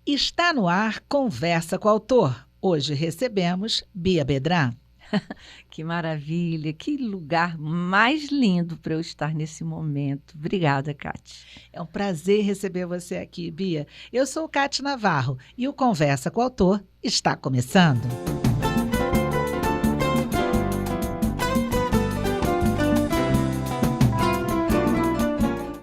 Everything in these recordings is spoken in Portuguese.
Está no ar Conversa com o Autor. Hoje recebemos Bia Bedran. Que maravilha, que lugar mais lindo para eu estar nesse momento. Obrigada, Cátia. É um prazer receber você aqui, Bia. Eu sou Cátia Navarro e o Conversa com o Autor está começando.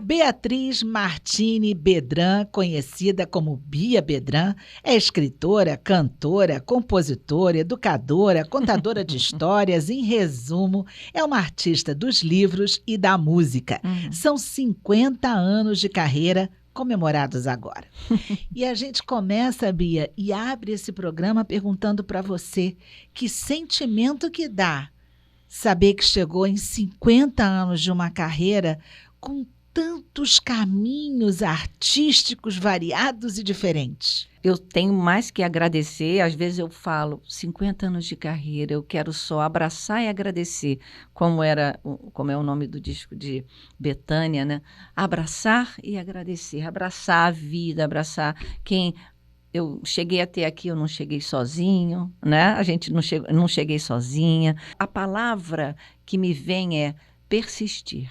Beatriz Martini Bedran, conhecida como Bia Bedran, é escritora, cantora, compositora, educadora, contadora de histórias. Em resumo, é uma artista dos livros e da música. São 50 anos de carreira comemorados agora. E a gente começa, Bia, e abre esse programa perguntando para você que sentimento que dá saber que chegou em 50 anos de uma carreira com tantos caminhos artísticos variados e diferentes. Eu tenho mais que agradecer, às vezes eu falo, 50 anos de carreira, eu quero só abraçar e agradecer, como é o nome do disco de Bethânia, né? Abraçar e agradecer, abraçar a vida, abraçar quem eu cheguei até aqui, eu não cheguei sozinho, né? A gente não cheguei sozinha. A palavra que me vem é persistir.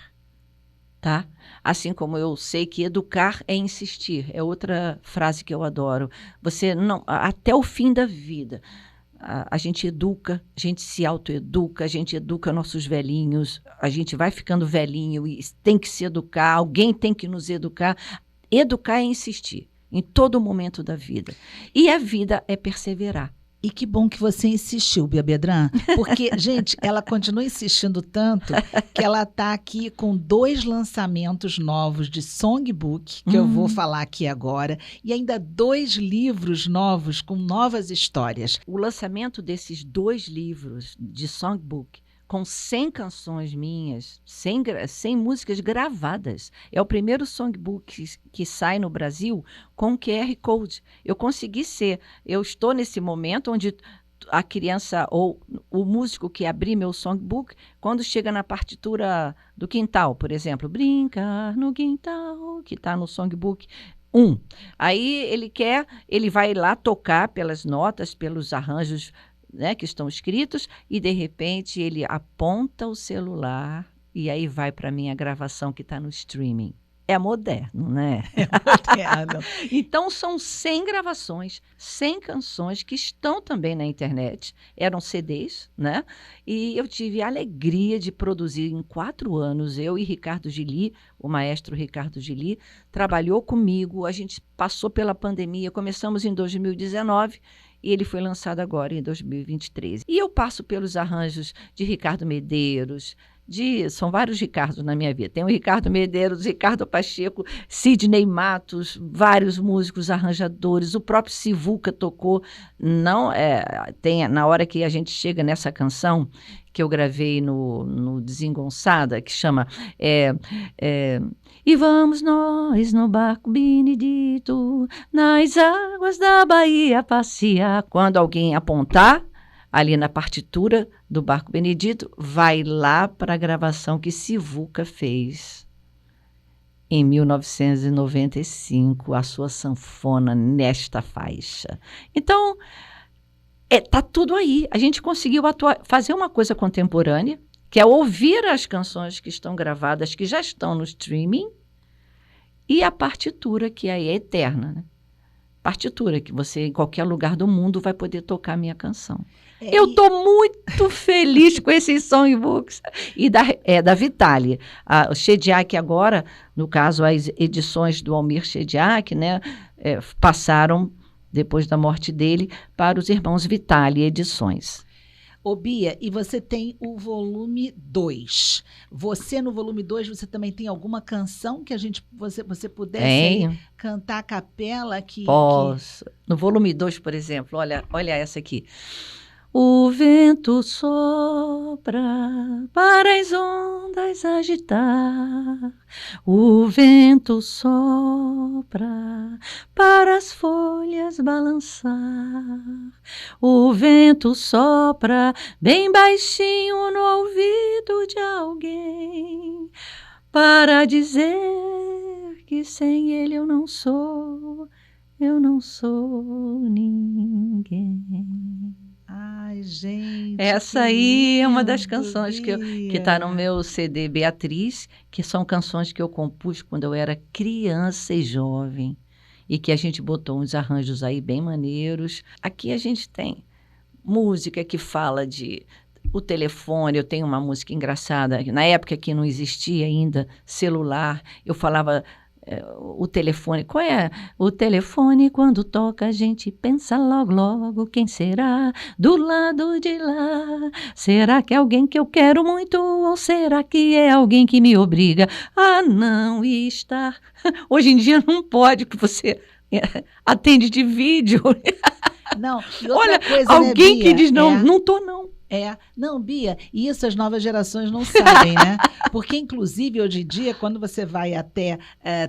Tá? Assim como eu sei que educar é insistir, é outra frase que eu adoro. Você não, até o fim da vida, a gente educa, a gente se autoeduca, a gente educa nossos velhinhos, a gente vai ficando velhinho e tem que se educar, alguém tem que nos educar. Educar é insistir em todo momento da vida. E a vida é perseverar. E que bom que você insistiu, Bia Bedran, porque, gente, ela continua insistindo tanto que ela está aqui com 2 lançamentos novos de songbook, que eu vou falar aqui agora, e ainda 2 livros novos com novas histórias. O lançamento desses 2 livros de songbook, com 100 canções minhas, 100 músicas gravadas. É o primeiro songbook que sai no Brasil com QR Code. Eu estou nesse momento onde a criança ou o músico que abrir meu songbook, quando chega na partitura do quintal, por exemplo, brincar no quintal, que está no songbook 1. Aí ele vai lá tocar pelas notas, pelos arranjos, né, que estão escritos, e de repente ele aponta o celular e aí vai para a minha gravação que está no streaming. É moderno, né? É moderno. Então são 100 gravações, 100 canções que estão também na internet, eram CDs, né? E eu tive a alegria de produzir em 4 anos, eu e Ricardo Gili, o maestro Ricardo Gili, trabalhou comigo, a gente passou pela pandemia, começamos em 2019, e ele foi lançado agora em 2023. E eu passo pelos arranjos de Ricardo Medeiros, são vários Ricardos na minha vida. Tem o Ricardo Medeiros, Ricardo Pacheco, Sidney Matos, vários músicos, arranjadores, o próprio Sivuca tocou. Na hora que a gente chega nessa canção que eu gravei no Desengonçada, que chama E vamos nós no barco Benedito, nas águas da Bahia passear. Quando alguém apontar ali na partitura do Barco Benedito, vai lá para a gravação que Sivuca fez em 1995, a sua sanfona nesta faixa. Então, tá tudo aí. A gente conseguiu fazer uma coisa contemporânea, que é ouvir as canções que estão gravadas, que já estão no streaming, e a partitura, que aí é eterna, né? Partitura, que você, em qualquer lugar do mundo, vai poder tocar a minha canção. Eu estou muito feliz com esses songbooks. E da Vitale. O Shediac agora, no caso, as edições do Almir Shediac, né, passaram, depois da morte dele, para os irmãos Vitale Edições. Ô Bia, e você tem o volume 2. Você, no volume 2, você também tem alguma canção que você pudesse cantar a capela? Posso. No volume 2, por exemplo, olha essa aqui. O vento sopra para as ondas agitar, o vento sopra para as folhas balançar, o vento sopra bem baixinho no ouvido de alguém, para dizer que sem ele eu não sou eu não sou ninguém. Ai, gente, Essa que aí é uma das lindo, canções que está no Bia. meu CD Beatriz, que são canções que eu compus quando eu era criança e jovem, e que a gente botou uns arranjos aí bem maneiros. Aqui a gente tem música que fala de o telefone. Eu tenho uma música engraçada. Na época que não existia ainda celular, eu falava o telefone. Qual é? O telefone, quando toca, a gente pensa logo, logo, quem será do lado de lá? Será que é alguém que eu quero muito ou será que é alguém que me obriga a não estar? Hoje em dia não pode, que você atende de vídeo. Não, e outra Olha, coisa, né, alguém que Bia? diz não, não tô não. Não, Bia, e isso as novas gerações não sabem, né? Porque, inclusive, hoje em dia, quando você vai até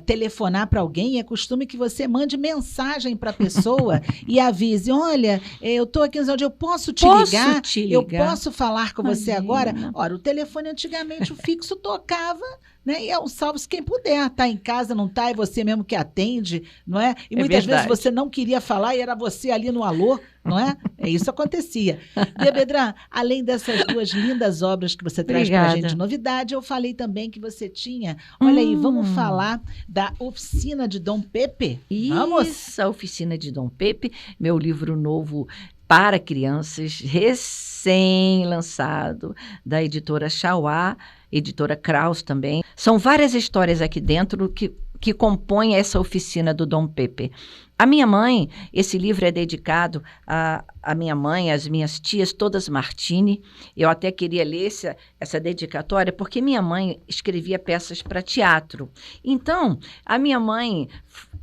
telefonar para alguém, é costume que você mande mensagem para a pessoa e avise: olha, eu estou aqui, eu posso te ligar? Posso te Eu ligar? posso falar com você agora? Imagina. Ora, o telefone antigamente, o fixo tocava, né? E é um salve-se quem puder. Tá em casa, não tá, é você mesmo que atende, não é? E É muitas vezes verdade. você não queria falar e era você ali no alô, não é? Isso acontecia. Bia Bedran, além dessas duas lindas obras que você traz para a gente de novidade, eu falei também que você tinha. Olha aí, vamos falar da Oficina de Dom Pepe? Vamos! Isso, a Oficina de Dom Pepe, meu livro novo para crianças, recém-lançado, da editora Chauá, editora Kraus também. São várias histórias aqui dentro que compõem essa Oficina do Dom Pepe. A minha mãe, esse livro é dedicado à minha mãe, às minhas tias, todas Martini. Eu até queria ler essa dedicatória, porque minha mãe escrevia peças para teatro. Então, a minha mãe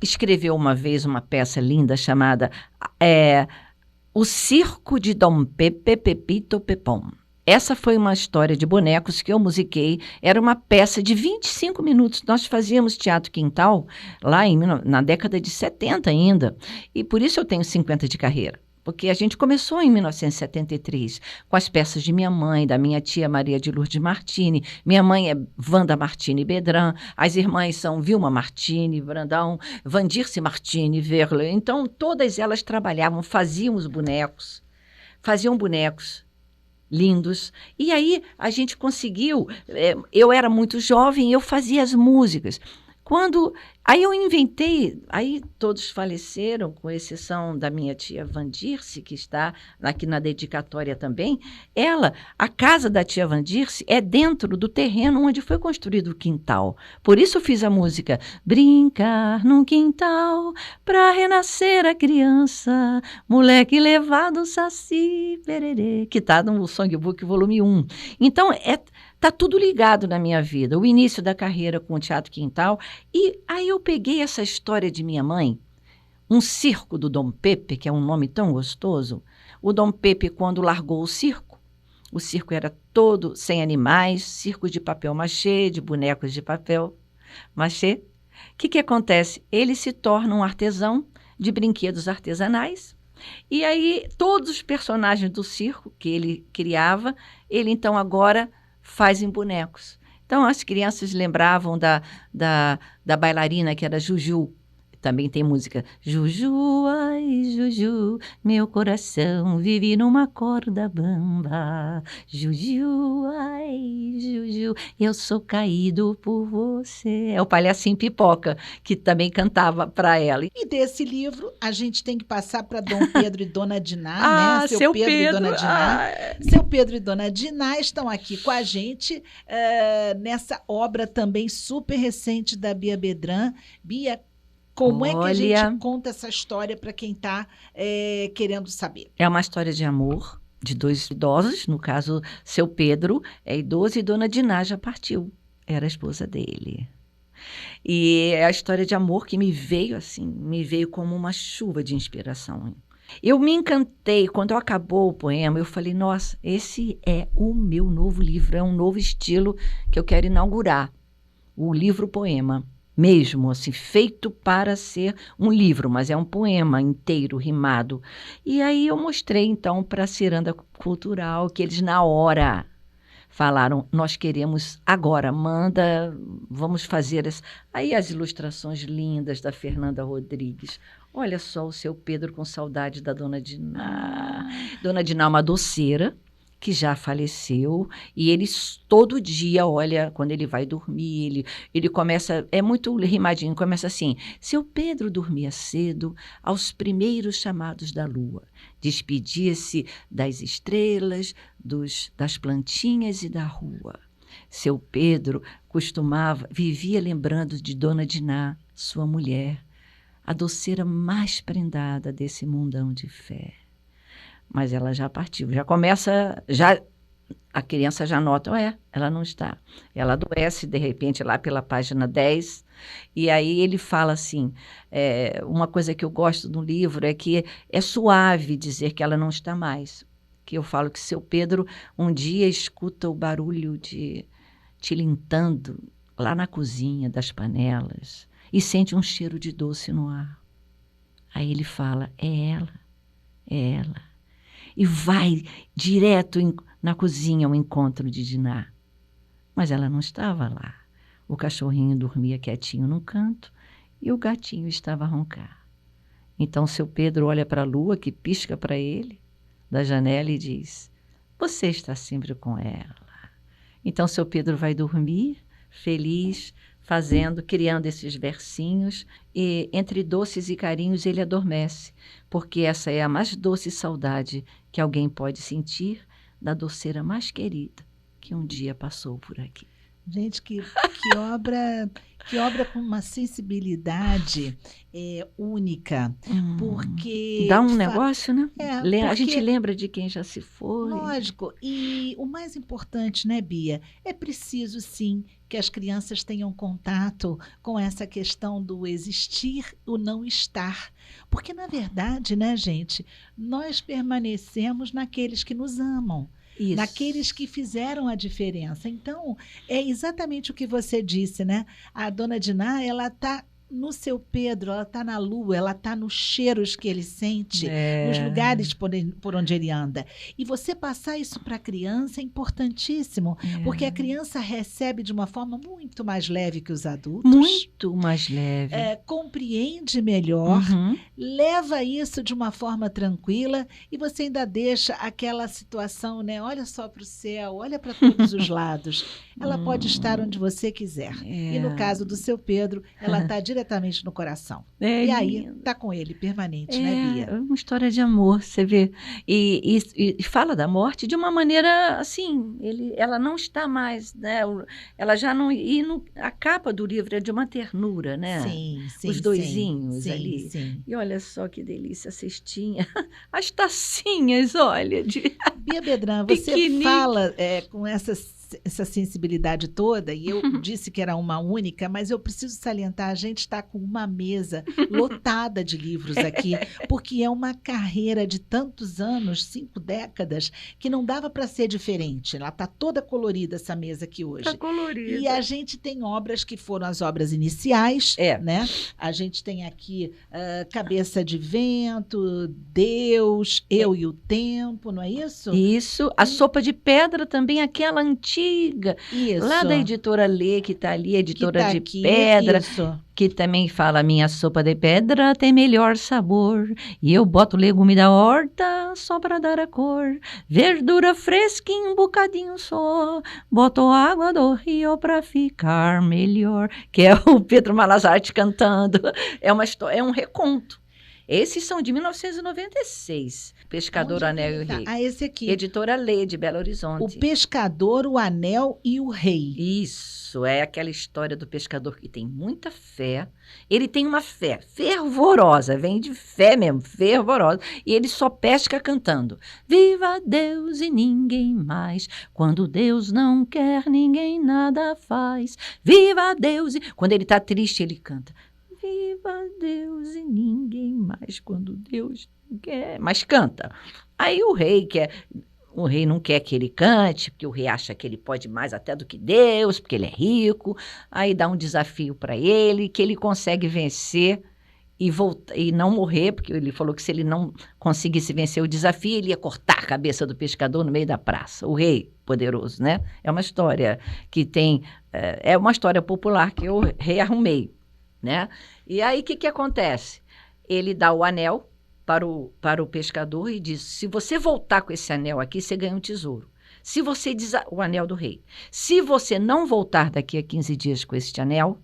escreveu uma vez uma peça linda chamada O Circo de Dom Pepe, Pepito Pepom. Essa foi uma história de bonecos que eu musiquei. Era uma peça de 25 minutos. Nós fazíamos teatro quintal lá na década de 70 ainda. E por isso eu tenho 50 de carreira. Porque a gente começou em 1973 com as peças de minha mãe, da minha tia Maria de Lourdes Martini. Minha mãe é Wanda Martini Bedran. As irmãs são Vilma Martini, Brandão, Vandirce Martini, Verle. Então, todas elas trabalhavam, faziam bonecos lindos. E aí a gente conseguiu, eu era muito jovem, eu fazia as músicas. Aí eu inventei, aí todos faleceram, com exceção da minha tia Vandirce, que está aqui na dedicatória também. A casa da tia Vandirce é dentro do terreno onde foi construído o quintal. Por isso eu fiz a música Brincar num quintal pra renascer a criança, moleque levado saci pererê, que está no Songbook volume 1. Então, tá tudo ligado na minha vida. O início da carreira com o Teatro Quintal. E aí eu peguei essa história de minha mãe, um circo do Dom Pepe, que é um nome tão gostoso. O Dom Pepe, quando largou o circo era todo sem animais, circo de papel machê, de bonecos de papel machê. O que acontece? Ele se torna um artesão de brinquedos artesanais. E aí todos os personagens do circo que ele criava, ele então agora faz em bonecos. Então, as crianças lembravam da bailarina, que era Juju. Também tem música Juju, ai Juju, meu coração vive numa corda bamba. Juju, ai Juju, eu sou caído por você. É o Palhacinho Pipoca, que também cantava para ela. E desse livro, a gente tem que passar para Dom Pedro e Dona Diná, né? Seu Pedro e Dona Diná. Seu Pedro e Dona Diná estão aqui com a gente nessa obra também super recente da Bia Bedran. Bia, como é que a gente conta essa história para quem está querendo saber? É uma história de amor de dois idosos, no caso, seu Pedro é idoso e Dona Diná já partiu, era a esposa dele. E é a história de amor que me veio como uma chuva de inspiração. Eu me encantei, quando acabou o poema, eu falei, nossa, esse é o meu novo livro, é um novo estilo que eu quero inaugurar, o livro-poema. Mesmo, assim, feito para ser um livro, mas é um poema inteiro, rimado. E aí eu mostrei, então, para a Ciranda Cultural, que eles, na hora, falaram, nós queremos agora, manda, vamos fazer... Aí as ilustrações lindas da Fernanda Rodrigues. Olha só o seu Pedro com saudade da Dona Diná. Ah, Dona Diná é uma doceira que já faleceu e ele todo dia, olha, quando ele vai dormir, ele começa, é muito rimadinho, começa assim: seu Pedro dormia cedo aos primeiros chamados da lua, despedia-se das estrelas, das plantinhas e da rua. Seu Pedro vivia lembrando de Dona Diná, sua mulher, a doceira mais prendada desse mundão de fé. Mas ela já partiu, já começa, a criança já nota, ela não está. Ela adoece, de repente, lá pela página 10, e aí ele fala assim, uma coisa que eu gosto do livro é que é suave dizer que ela não está mais, que eu falo que seu Pedro um dia escuta o barulho de tilintando lá na cozinha das panelas e sente um cheiro de doce no ar. Aí ele fala, é ela. E vai direto na cozinha ao encontro de Diná. Mas ela não estava lá. O cachorrinho dormia quietinho num canto e o gatinho estava a roncar. Então seu Pedro olha para a lua que pisca para ele da janela e diz, você está sempre com ela. Então seu Pedro vai dormir feliz, criando esses versinhos, e entre doces e carinhos ele adormece, porque essa é a mais doce saudade que alguém pode sentir da doceira mais querida que um dia passou por aqui. gente, que obra com uma sensibilidade única, porque... Dá um negócio, né? A gente porque, lembra de quem já se foi. lógico, e o mais importante, né, Bia? É preciso, sim, que as crianças tenham contato com essa questão do existir, o não estar. Porque, na verdade, né, gente, nós permanecemos naqueles que nos amam. Isso. Naqueles que fizeram a diferença. Então, é exatamente o que você disse, né? A Dona Diná, ela está no seu Pedro, ela está na lua, ela está nos cheiros que ele sente, nos lugares por onde ele anda. E você passar isso para a criança é importantíssimo, porque a criança recebe de uma forma muito mais leve que os adultos. Muito mais leve. Compreende melhor, leva isso de uma forma tranquila e você ainda deixa aquela situação, né? Olha só para o céu, olha para todos os lados. Ela pode estar onde você quiser. E no caso do seu Pedro, ela está diretamente no coração. E aí, está com ele permanente, né, Bia? É uma história de amor, você vê. E fala da morte de uma maneira assim, ela não está mais, né? Ela já não... a capa do livro é de uma ternura, né? Sim. Os doisinhos ali. Sim. E olha só que delícia a cestinha. As tacinhas, olha. Bia Bedran, você fala com essa sensibilidade toda, e eu disse que era uma única, mas eu preciso salientar, a gente está com uma mesa lotada de livros aqui, porque é uma carreira de tantos anos, 5 décadas, que não dava para ser diferente. Ela está toda colorida, essa mesa aqui hoje. Está colorida. E a gente tem obras que foram as obras iniciais, né? A gente tem aqui Cabeça de Vento, Deus, Eu e o Tempo, não é isso? Isso. A Sopa de Pedra também, aquela antiga. Isso. Lá da editora Lê, que está ali, editora tá de aqui, pedra, isso. Que também fala, minha sopa de pedra tem melhor sabor, e eu boto legume da horta só para dar a cor, verdura fresca em um bocadinho só, boto água do rio para ficar melhor, que é o Pedro Malazarte cantando, é uma história, é um reconto. Esses são de 1996, Pescador, o Anel e o Rei. Esse aqui. Editora Lê, de Belo Horizonte. O Pescador, o Anel e o Rei. Isso, é aquela história do pescador que tem muita fé. Ele tem uma fé fervorosa, vem de fé mesmo, fervorosa. E ele só pesca cantando. Viva Deus e ninguém mais. Quando Deus não quer, ninguém nada faz. Viva Deus e... Quando ele está triste, ele canta. Viva Deus e ninguém mais, quando Deus não quer. Mas canta. Aí o rei não quer que ele cante, porque o rei acha que ele pode mais até do que Deus, porque ele é rico. Aí dá um desafio para ele, que ele consegue vencer e não morrer, porque ele falou que se ele não conseguisse vencer o desafio, ele ia cortar a cabeça do pescador no meio da praça. O rei poderoso, né? É uma história que tem... É uma história popular que eu rearrumei. Né? E aí, o que acontece? ele dá o anel para o pescador e diz: se você voltar com esse anel aqui, você ganha um tesouro. Se você o anel do rei. Se você não voltar daqui a 15 dias com este anel,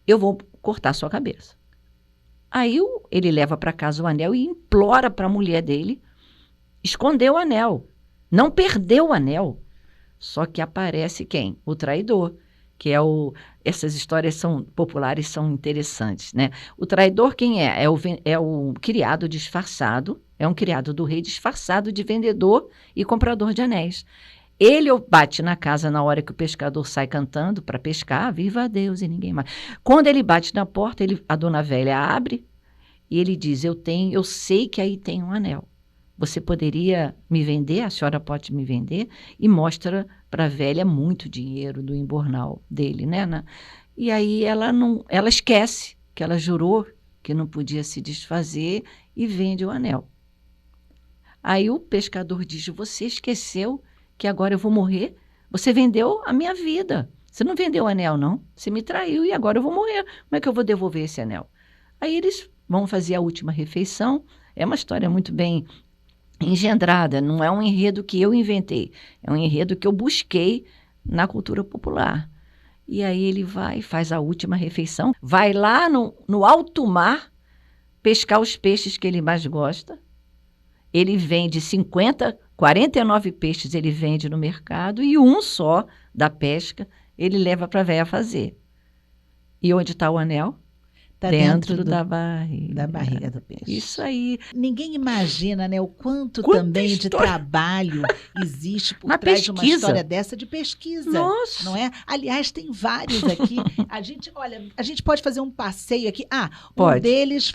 eu vou cortar sua cabeça. Aí ele leva para casa o anel e implora para a mulher dele esconder o anel. Não perder o anel. Só que aparece quem? O traidor. Que essas histórias são populares, são interessantes, né? O traidor quem é? É o criado disfarçado, é um criado do rei disfarçado de vendedor e comprador de anéis. Ele bate na casa na hora que o pescador sai cantando para pescar, viva Deus e ninguém mais. Quando ele bate na porta, a dona velha abre e ele diz: eu sei que aí tem um anel. Você poderia me vender? A senhora pode me vender? E mostra para a velha muito dinheiro do embornal dele, né? E aí ela esquece que ela jurou que não podia se desfazer e vende o anel. Aí o pescador diz: você esqueceu que agora eu vou morrer? Você vendeu a minha vida. Você não vendeu o anel, não. Você me traiu e agora eu vou morrer. Como é que eu vou devolver esse anel? Aí eles vão fazer a última refeição. É uma história muito bem engendrada, não é um enredo que eu inventei, é um enredo que eu busquei na cultura popular. E aí ele faz a última refeição, vai lá no alto mar pescar os peixes que ele mais gosta. Ele vende 49 peixes ele vende no mercado e um só da pesca ele leva para a véia fazer. E onde está o anel? Tá dentro da barriga. Da barriga do peixe. Isso aí. Ninguém imagina, né, o quanto Quanta também história. de trabalho existe por Na trás pesquisa. de uma história dessa de pesquisa. Nossa. Não é? Aliás, tem vários aqui. A gente pode fazer um passeio aqui. Pode. Um deles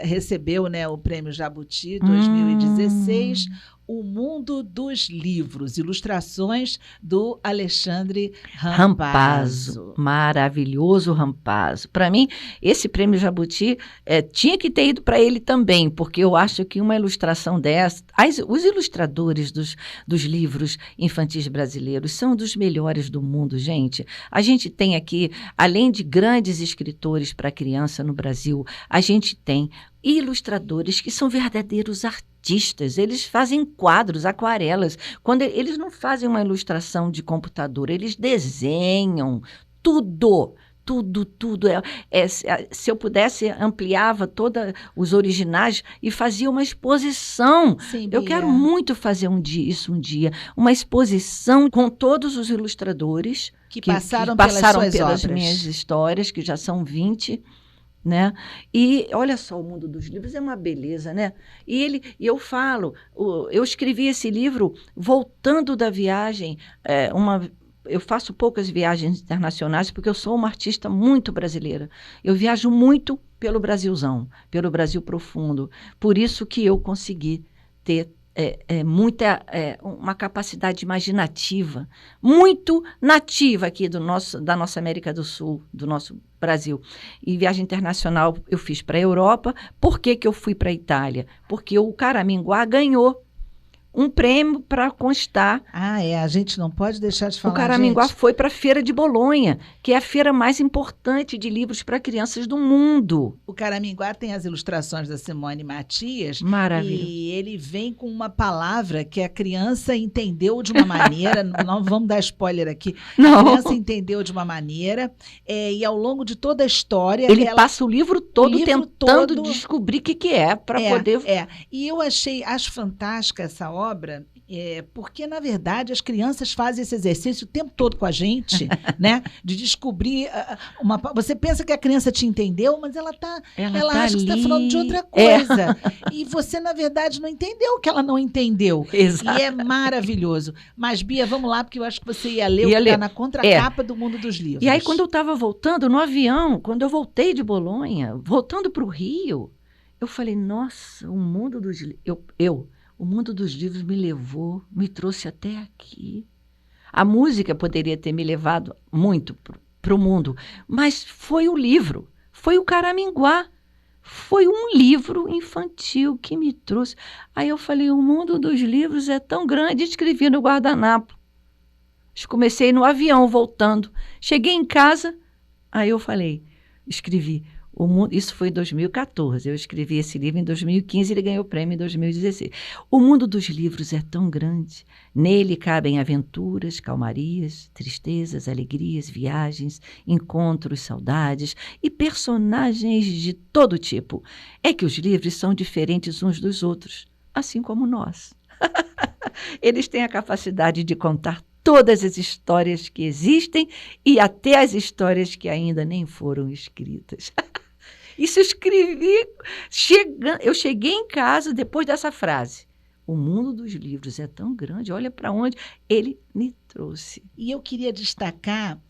recebeu, né, o Prêmio Jabuti 2016. O Mundo dos Livros, ilustrações do Alexandre Rampazzo. Maravilhoso Rampazzo. Para mim, esse prêmio Jabuti tinha que ter ido para ele também, porque eu acho que uma ilustração dessa... Os ilustradores dos livros infantis brasileiros são dos melhores do mundo, gente. A gente tem aqui, além de grandes escritores para criança no Brasil, a gente tem ilustradores que são verdadeiros artistas, eles fazem quadros, aquarelas. Quando eles não fazem uma ilustração de computador, eles desenham tudo. Se eu pudesse, ampliava todos os originais e fazia uma exposição. Sim, eu quero muito fazer isso um dia. Uma exposição com todos os ilustradores que passaram pelas minhas histórias, que já são 20. Né? E olha só, o mundo dos livros é uma beleza, né? E eu falo, eu escrevi esse livro voltando da viagem, eu faço poucas viagens internacionais porque eu sou uma artista muito brasileira. Eu viajo muito pelo Brasilzão, pelo Brasil profundo. Por isso que eu consegui ter uma capacidade imaginativa, muito nativa aqui da nossa América do Sul, do nosso Brasil. E viagem internacional eu fiz para a Europa. Por que eu fui para a Itália? Porque o Caraminguá ganhou um prêmio para constar. A gente não pode deixar de falar. O Caraminguá foi para a Feira de Bolonha, que é a feira mais importante de livros para crianças do mundo. O Caraminguá tem as ilustrações da Simone Matias. Maravilha. E ele vem com uma palavra que a criança entendeu de uma maneira, não vamos dar spoiler aqui, não. A criança entendeu de uma maneira, e ao longo de toda a história... Ele passa o livro todo tentando descobrir o que é, para poder... E eu acho fantástica essa obra, porque, na verdade, as crianças fazem esse exercício o tempo todo com a gente, né? De descobrir Você pensa que a criança te entendeu, mas ela acha que você está falando de outra coisa. E você, na verdade, não entendeu o que ela não entendeu. Exato. E é maravilhoso. Mas, Bia, vamos lá, porque eu acho que você ia ler o que está na contracapa do Mundo dos Livros. E aí, quando eu estava voltando no avião, quando eu voltei de Bolonha, voltando para o Rio, eu falei, nossa, o mundo dos livros... O mundo dos livros me levou, me trouxe até aqui. A música poderia ter me levado muito para o mundo, mas foi o livro, foi o Caraminguá, foi um livro infantil que me trouxe. Aí eu falei, o mundo dos livros é tão grande, escrevi no guardanapo. Comecei no avião, voltando. Cheguei em casa, aí eu falei, escrevi, Isso foi em 2014. Eu escrevi esse livro em 2015 e ele ganhou o prêmio em 2016. O mundo dos livros é tão grande. Nele cabem aventuras, calmarias, tristezas, alegrias, viagens, encontros, saudades e personagens de todo tipo. É que os livros são diferentes uns dos outros, assim como nós. Eles têm a capacidade de contar todas as histórias que existem e até as histórias que ainda nem foram escritas. Isso eu escrevi, eu cheguei em casa depois dessa frase. O mundo dos livros é tão grande, olha para onde ele me trouxe. E eu queria destacar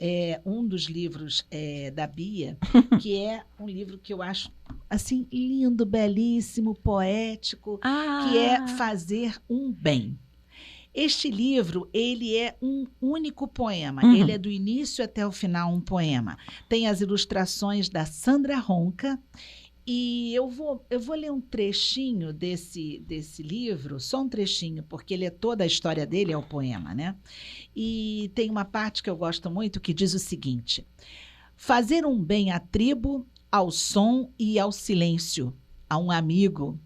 um dos livros da Bia, que é um livro que eu acho assim lindo, belíssimo, poético, que é Fazer um Bem. Este livro, ele é um único poema. Ele é do início até o final um poema. Tem as ilustrações da Sandra Ronca. E eu vou ler um trechinho desse livro, só um trechinho, porque ele toda a história dele é o poema, né? E tem uma parte que eu gosto muito que diz o seguinte: fazer um bem à tribo, ao som e ao silêncio, a um amigo.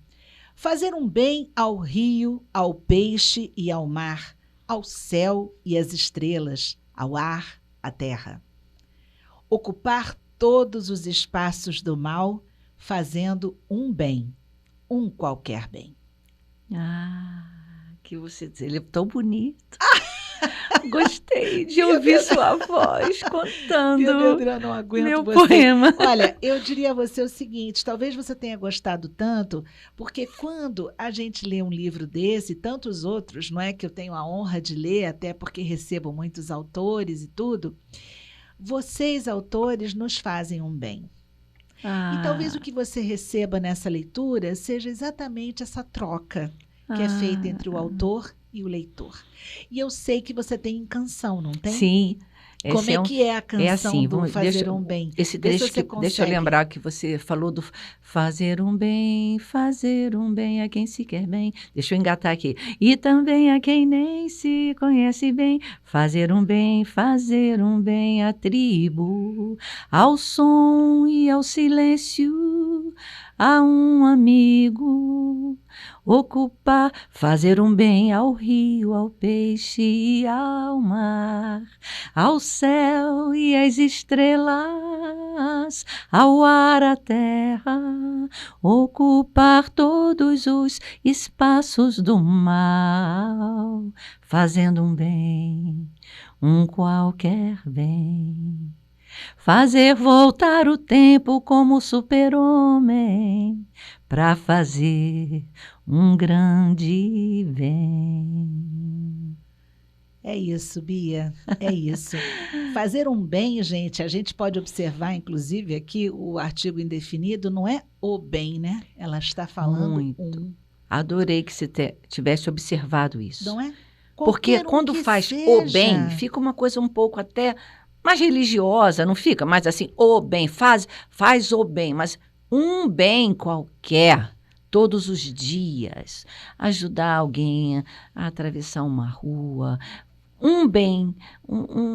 Fazer um bem ao rio, ao peixe e ao mar, ao céu e às estrelas, ao ar, à terra. Ocupar todos os espaços do mal, fazendo um bem, um qualquer bem. Que você diz, ele é tão bonito. Gostei de ouvir sua voz contando Pedra, não aguento meu você. poema. Olha, eu diria a você o seguinte, talvez você tenha gostado tanto, porque quando a gente lê um livro desse, tantos outros, não é que eu tenho a honra de ler, até porque recebo muitos autores e tudo, vocês, autores, nos fazem um bem. E talvez o que você receba nessa leitura seja exatamente essa troca que é feita entre o autor e o leitor. E eu sei que você tem canção, não tem? Sim. Como é que é a canção assim, do Fazer um Bem? Esse trecho deixa eu lembrar que você falou do fazer um bem a quem se quer bem. Deixa eu engatar aqui. E também a quem nem se conhece bem. Fazer um bem à tribo, ao som e ao silêncio, a um amigo. Ocupar, fazer um bem ao rio, ao peixe e ao mar, ao céu e às estrelas, ao ar, à terra, ocupar todos os espaços do mal, fazendo um bem, um qualquer bem. Fazer voltar o tempo como super-homem, para fazer um grande bem. É isso, Bia, é isso. Fazer um bem, gente, a gente pode observar, inclusive, aqui o artigo indefinido não é o bem, né? Ela está falando muito. Adorei que você tivesse observado isso. Não é? Porque quando faz o bem, fica uma coisa um pouco até mais religiosa, não fica? Mas assim, o bem, faz o bem, mas um bem qualquer, todos os dias, ajudar alguém a atravessar uma rua, um bem,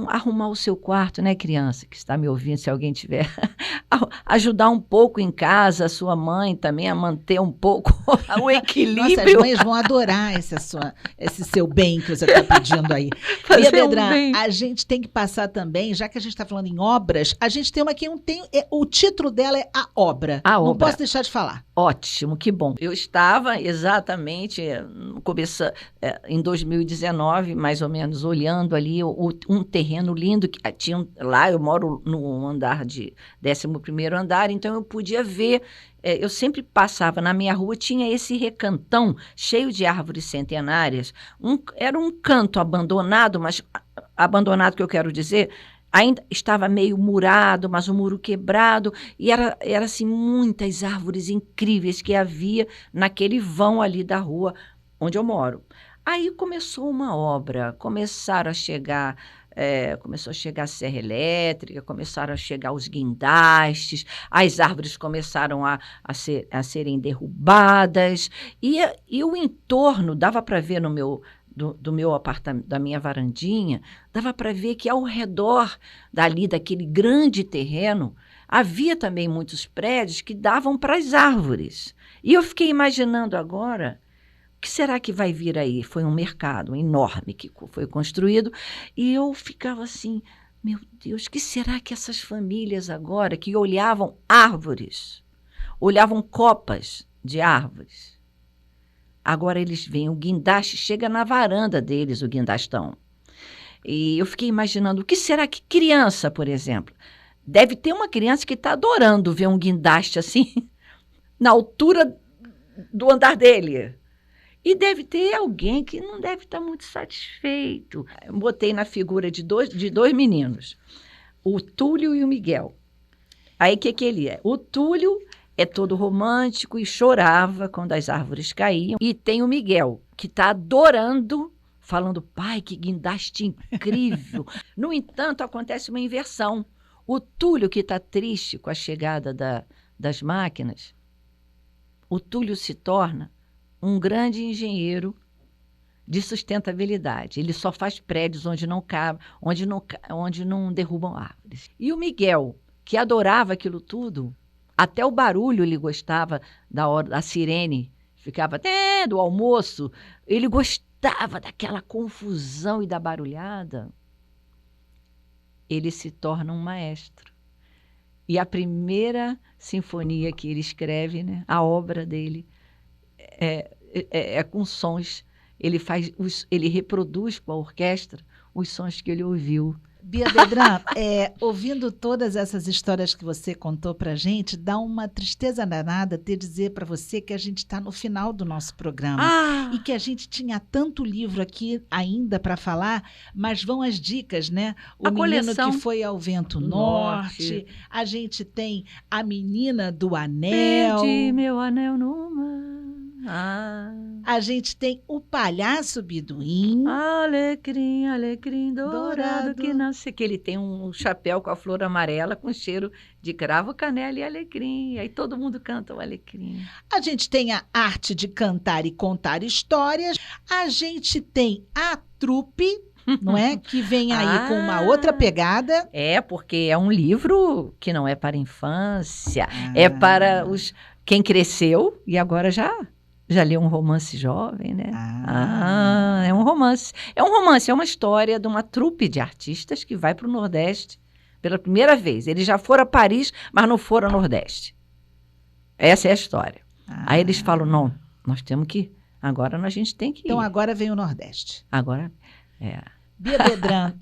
arrumar o seu quarto, né, criança que está me ouvindo, se alguém tiver, ajudar um pouco em casa, a sua mãe também a manter um pouco o equilíbrio. Nossa, as mães vão adorar esse seu bem que você está pedindo aí. Bia Bedran, a gente tem que passar também, já que a gente está falando em obras, a gente tem uma que não tem, o título dela é A Obra. Não posso deixar de falar. Ótimo, que bom. Eu estava exatamente em 2019, mais ou menos, olhando ali um terreno lindo que tinha lá. Eu moro no andar de 11º andar, então eu podia ver. Eu sempre passava na minha rua, tinha esse recantão cheio de árvores centenárias. Era um canto abandonado, mas abandonado que eu quero dizer, ainda estava meio murado, mas o muro quebrado, e era assim, muitas árvores incríveis que havia naquele vão ali da rua onde eu moro. Aí começou uma obra, começou a chegar a serra elétrica, começaram a chegar os guindastes, as árvores começaram a serem derrubadas, e o entorno, dava para ver do meu apartamento, da minha varandinha, dava para ver que ao redor daquele grande terreno, havia também muitos prédios que davam para as árvores. E eu fiquei imaginando agora, o que será que vai vir aí? Foi um mercado enorme que foi construído, e eu ficava assim, meu Deus, o que será que essas famílias agora que olhavam árvores, olhavam copas de árvores, agora eles veem o guindaste, chega na varanda deles o guindastão. E eu fiquei imaginando, o que será que criança, por exemplo, deve ter uma criança que está adorando ver um guindaste assim, na altura do andar dele. E deve ter alguém que não deve estar muito satisfeito. Eu botei na figura de dois meninos, o Túlio e o Miguel. Aí o que ele é? O Túlio é todo romântico e chorava quando as árvores caíam. E tem o Miguel, que está adorando, falando, pai, que guindaste incrível. No entanto, acontece uma inversão. O Túlio, que está triste com a chegada das máquinas, o Túlio se torna um grande engenheiro de sustentabilidade. Ele só faz prédios onde não derrubam árvores. E o Miguel, que adorava aquilo tudo, até o barulho ele gostava da sirene, ficava até do almoço, ele gostava daquela confusão e da barulhada. Ele se torna um maestro. E a primeira sinfonia que ele escreve, né, a obra dele, é com sons. Ele reproduz com a orquestra os sons que ele ouviu. Bia Bedran, ouvindo todas essas histórias que você contou para a gente, dá uma tristeza danada ter dizer para você que a gente está no final do nosso programa e que a gente tinha tanto livro aqui ainda para falar, mas vão as dicas, né? O Menino que Foi ao Vento Norte, a gente tem A Menina do Anel. Perdi meu anel no mar. A gente tem O Palhaço Biduim. Alecrim, alecrim dourado que nasce. Que ele tem um chapéu com a flor amarela com cheiro de cravo, canela e alecrim. Aí todo mundo canta o alecrim. A gente tem A Arte de Cantar e Contar Histórias. A gente tem A Trupe, não é? Que vem aí com uma outra pegada. Porque é um livro que não é para infância. É para quem cresceu e agora já leu um romance jovem, né? É um romance. É uma história de uma trupe de artistas que vai para o Nordeste pela primeira vez. Eles já foram a Paris, mas não foram ao Nordeste. Essa é a história. Aí eles falam, não, nós temos que ir. Agora a gente tem que ir. Então agora vem o Nordeste. Agora, Bia Bedran,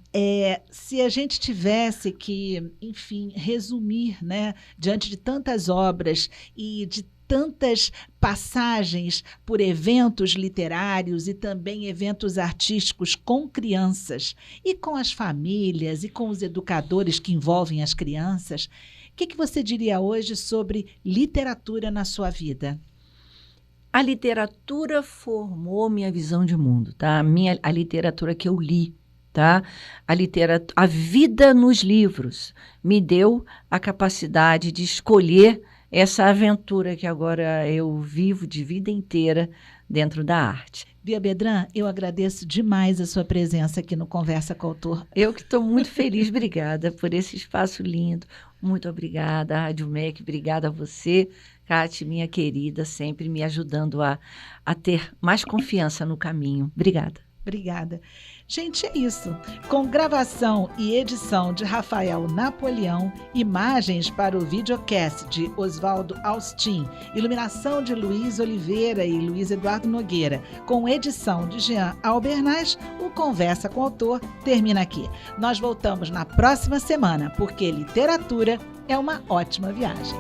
se a gente tivesse que, enfim, resumir, né, diante de tantas obras e de tantas passagens por eventos literários e também eventos artísticos com crianças e com as famílias e com os educadores que envolvem as crianças, o que você diria hoje sobre literatura na sua vida? A literatura formou minha visão de mundo, tá? A literatura que eu li, tá? A vida nos livros me deu a capacidade de escolher essa aventura que agora eu vivo de vida inteira dentro da arte. Bia Bedran, eu agradeço demais a sua presença aqui no Conversa com o Autor. Eu que estou muito feliz, obrigada por esse espaço lindo. Muito obrigada, Rádio MEC, obrigada a você, Cátia, minha querida, sempre me ajudando a ter mais confiança no caminho. Obrigada. Obrigada. Gente, é isso. Com gravação e edição de Rafael Napoleão, imagens para o videocast de Oswaldo Austin, iluminação de Luiz Oliveira e Luiz Eduardo Nogueira, com edição de Jean Albernaz, o Conversa com o Autor termina aqui. Nós voltamos na próxima semana, porque literatura é uma ótima viagem.